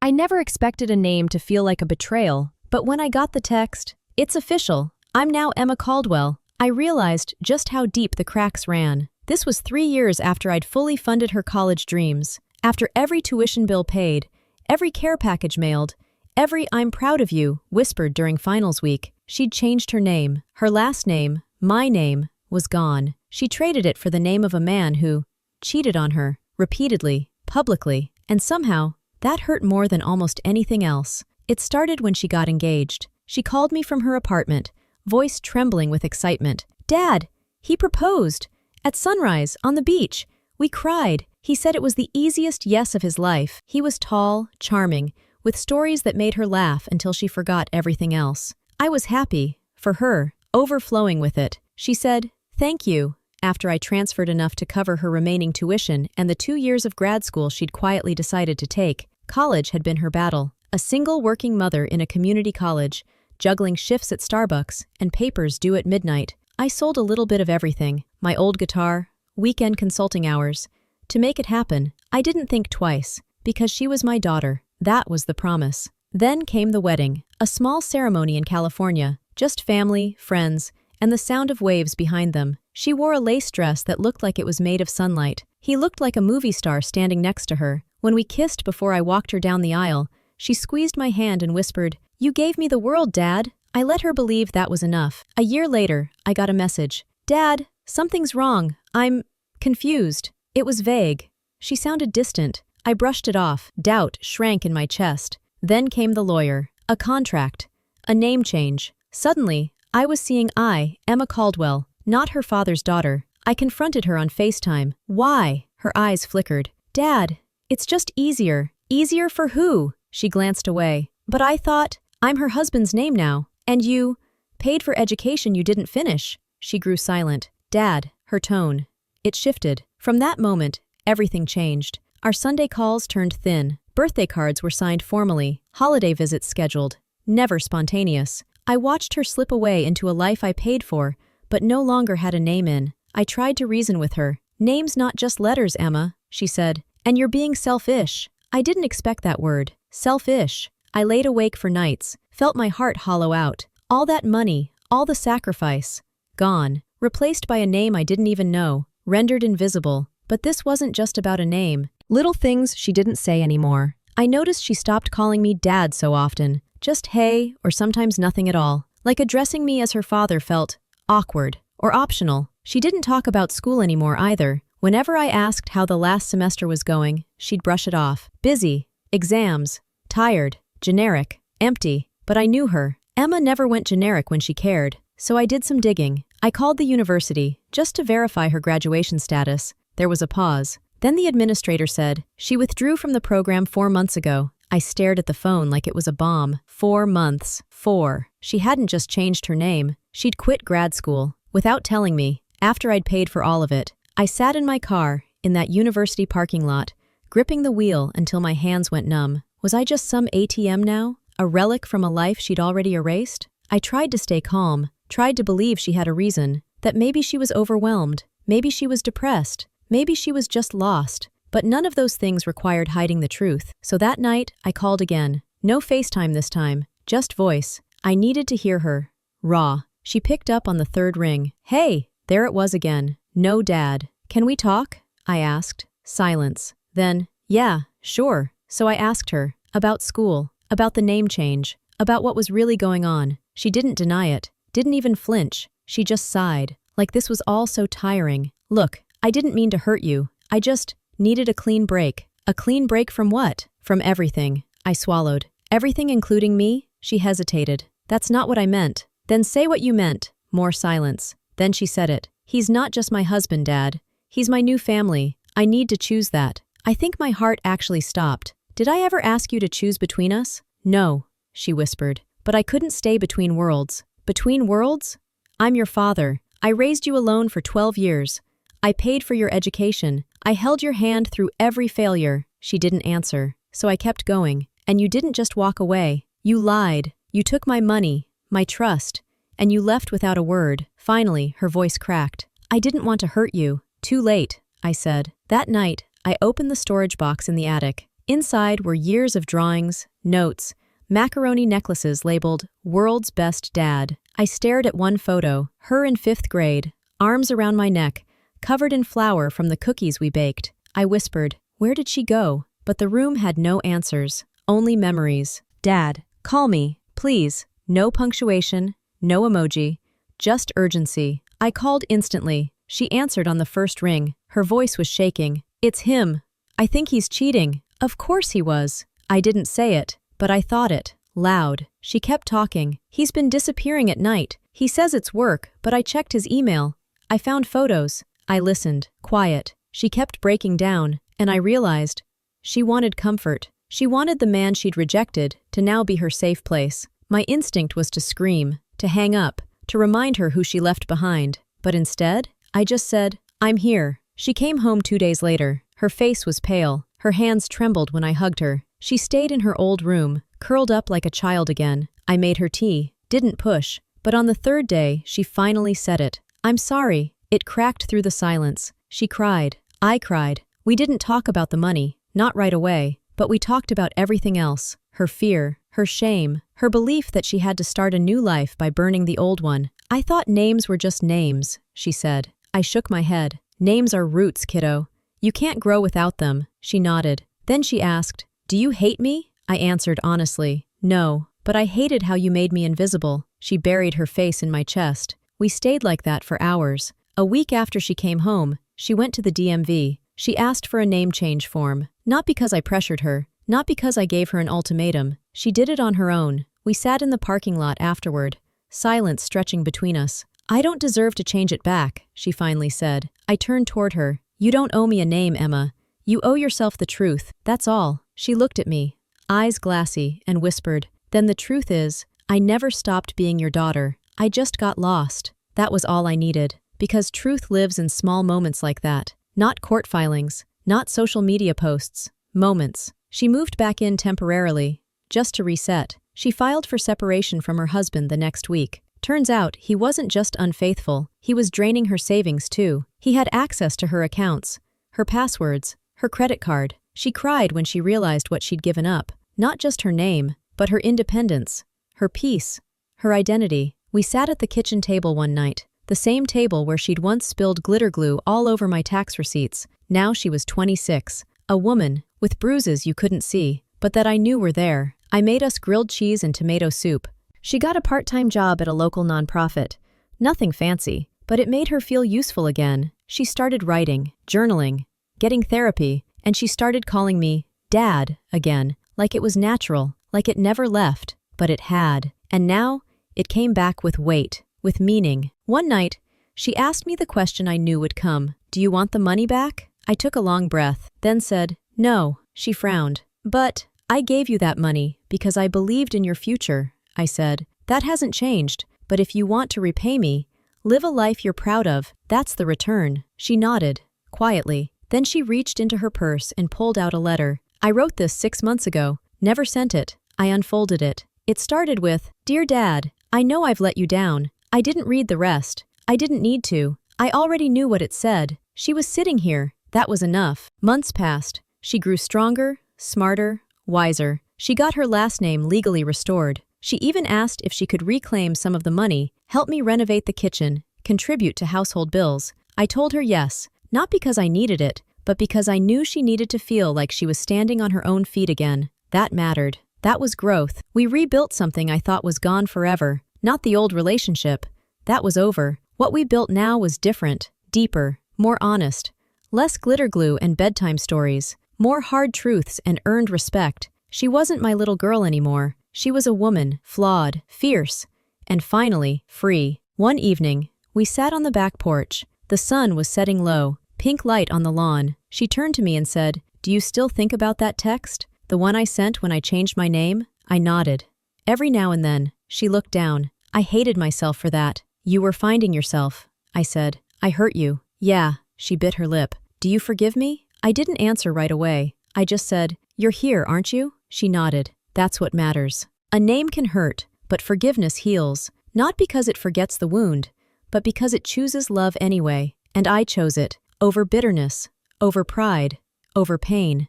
I never expected a name to feel like a betrayal, but when I got the text, "It's official, I'm now Emma Caldwell," I realized just how deep the cracks ran. This was 3 years after I'd fully funded her college dreams, after every tuition bill paid, every care package mailed, every "I'm proud of you" whispered during finals week. She'd changed her name. Her last name, my name, was gone. She traded it for the name of a man who cheated on her, repeatedly, publicly, and somehow, that hurt more than almost anything else. It started when she got engaged. She called me from her apartment, voice trembling with excitement. "Dad, he proposed! At sunrise, on the beach. We cried. He said it was the easiest yes of his life." He was tall, charming, with stories that made her laugh until she forgot everything else. I was happy, for her, overflowing with it. She said, "Thank you," after I transferred enough to cover her remaining tuition and the 2 years of grad school she'd quietly decided to take. College had been her battle. A single working mother in a community college, juggling shifts at Starbucks and papers due at midnight. I sold a little bit of everything, my old guitar, weekend consulting hours. To make it happen, I didn't think twice, because she was my daughter. That was the promise. Then came the wedding, a small ceremony in California, just family, friends, and the sound of waves behind them. She wore a lace dress that looked like it was made of sunlight. He looked like a movie star standing next to her. When we kissed before I walked her down the aisle, she squeezed my hand and whispered, "You gave me the world, Dad." I let her believe that was enough. A year later, I got a message. "Dad, something's wrong. I'm confused." It was vague. She sounded distant. I brushed it off. Doubt shrank in my chest. Then came the lawyer. A contract. A name change. Suddenly, I was seeing Emma Caldwell, not her father's daughter. I confronted her on FaceTime. "Why?" Her eyes flickered. "Dad, it's just easier." "Easier for who?" She glanced away. "But I thought, I'm her husband's name now. And you paid for education you didn't finish." She grew silent. "Dad," her tone. It shifted. From that moment, everything changed. Our Sunday calls turned thin. Birthday cards were signed formally. Holiday visits scheduled. Never spontaneous. I watched her slip away into a life I paid for, but no longer had a name in. I tried to reason with her. "Name's not just letters, Emma," she said. "And you're being selfish." I didn't expect that word. Selfish. I laid awake for nights, felt my heart hollow out. All that money, all the sacrifice. Gone. Replaced by a name I didn't even know. Rendered invisible. But this wasn't just about a name. Little things she didn't say anymore. I noticed she stopped calling me Dad so often. Just hey, or sometimes nothing at all. Like addressing me as her father felt awkward or optional. She didn't talk about school anymore either. Whenever I asked how the last semester was going, she'd brush it off. Busy. Exams. Tired. Generic. Empty. But I knew her. Emma never went generic when she cared. So I did some digging. I called the university, just to verify her graduation status. There was a pause. Then the administrator said, "She withdrew from the program 4 months ago." I stared at the phone like it was a bomb. 4 months. 4. She hadn't just changed her name. She'd quit grad school, without telling me, after I'd paid for all of it. I sat in my car, in that university parking lot, gripping the wheel until my hands went numb. Was I just some ATM now? A relic from a life she'd already erased? I tried to stay calm, tried to believe she had a reason, that maybe she was overwhelmed, maybe she was depressed, maybe she was just lost. But none of those things required hiding the truth. So that night, I called again. No FaceTime this time, just voice. I needed to hear her. Raw. She picked up on the 3rd ring. "Hey!" There it was again. "No, Dad. Can we talk?" I asked. Silence. Then, "Yeah, sure." So I asked her. About school. About the name change. About what was really going on. She didn't deny it. Didn't even flinch. She just sighed. Like this was all so tiring. "Look, I didn't mean to hurt you. I just needed a clean break." A clean break from what? From everything. I swallowed. "Everything including me?" She hesitated. "That's not what I meant." "Then say what you meant." More silence. Then she said it. "He's not just my husband, Dad. He's my new family. I need to choose that." I think my heart actually stopped. "Did I ever ask you to choose between us?" "No," she whispered. "But I couldn't stay between worlds." "Between worlds?" "I'm your father. I raised you alone for 12 years. I paid for your education. I held your hand through every failure." She didn't answer, so I kept going. "And you didn't just walk away. You lied. You took my money, my trust, and you left without a word." Finally, her voice cracked. "I didn't want to hurt you." "Too late," I said. That night, I opened the storage box in the attic. Inside were years of drawings, notes, macaroni necklaces labeled "World's Best Dad." I stared at one photo, her in 5th grade, arms around my neck, covered in flour from the cookies we baked. I whispered, "Where did she go?" But the room had no answers, only memories. "Dad, call me, please." No punctuation, no emoji, just urgency. I called instantly. She answered on the first ring. Her voice was shaking. "It's him. I think he's cheating." Of course he was. I didn't say it, but I thought it, loud. She kept talking. "He's been disappearing at night. He says it's work, but I checked his email. I found photos." I listened, quiet. She kept breaking down, and I realized she wanted comfort. She wanted the man she'd rejected to now be her safe place. My instinct was to scream, to hang up, to remind her who she left behind. But instead, I just said, "I'm here." She came home 2 days later. Her face was pale. Her hands trembled when I hugged her. She stayed in her old room, curled up like a child again. I made her tea, didn't push. But on the 3rd day, she finally said it. "I'm sorry." It cracked through the silence. She cried. I cried. We didn't talk about the money, not right away, but we talked about everything else. Her fear, her shame, her belief that she had to start a new life by burning the old one. "I thought names were just names," she said. I shook my head. "Names are roots, kiddo. You can't grow without them." She nodded. Then she asked, "Do you hate me?" I answered honestly, "No, but I hated how you made me invisible." She buried her face in my chest. We stayed like that for hours. A week after she came home, she went to the DMV. She asked for a name change form. Not because I pressured her, not because I gave her an ultimatum. She did it on her own. We sat in the parking lot afterward, silence stretching between us. "I don't deserve to change it back," she finally said. I turned toward her. "You don't owe me a name, Emma. You owe yourself the truth, that's all." She looked at me, eyes glassy, and whispered, "Then the truth is, I never stopped being your daughter. I just got lost." That was all I needed. Because truth lives in small moments like that. Not court filings, not social media posts. Moments. She moved back in temporarily, just to reset. She filed for separation from her husband the next week. Turns out, he wasn't just unfaithful, he was draining her savings too. He had access to her accounts, her passwords, her credit card. She cried when she realized what she'd given up. Not just her name, but her independence, her peace, her identity. We sat at the kitchen table one night. The same table where she'd once spilled glitter glue all over my tax receipts. Now she was 26, a woman, with bruises you couldn't see, but that I knew were there. I made us grilled cheese and tomato soup. She got a part-time job at a local nonprofit. Nothing fancy, but it made her feel useful again. She started writing, journaling, getting therapy, and she started calling me Dad again, like it was natural, like it never left, but it had. And now, it came back with weight, with meaning. One night, she asked me the question I knew would come. "Do you want the money back?" I took a long breath, then said, "No." She frowned. "But I gave you that money because I believed in your future," I said. "That hasn't changed, but if you want to repay me, live a life you're proud of, that's the return." She nodded, quietly. Then she reached into her purse and pulled out a letter. "I wrote this 6 months ago, never sent it." I unfolded it. It started with, "Dear Dad, I know I've let you down." I didn't read the rest. I didn't need to. I already knew what it said. She was sitting here. That was enough. Months passed. She grew stronger, smarter, wiser. She got her last name legally restored. She even asked if she could reclaim some of the money, help me renovate the kitchen, contribute to household bills. I told her yes, not because I needed it, but because I knew she needed to feel like she was standing on her own feet again. That mattered. That was growth. We rebuilt something I thought was gone forever. Not the old relationship. That was over. What we built now was different, deeper, more honest. Less glitter glue and bedtime stories. More hard truths and earned respect. She wasn't my little girl anymore. She was a woman, flawed, fierce, and finally, free. One evening, we sat on the back porch. The sun was setting low, pink light on the lawn. She turned to me and said, "Do you still think about that text? The one I sent when I changed my name?" I nodded. Every now and then, she looked down. "I hated myself for that." "You were finding yourself," I said. "I hurt you." "Yeah," she bit her lip. "Do you forgive me?" I didn't answer right away. I just said, "You're here, aren't you?" She nodded. "That's what matters." A name can hurt, but forgiveness heals. Not because it forgets the wound, but because it chooses love anyway. And I chose it, over bitterness, over pride, over pain.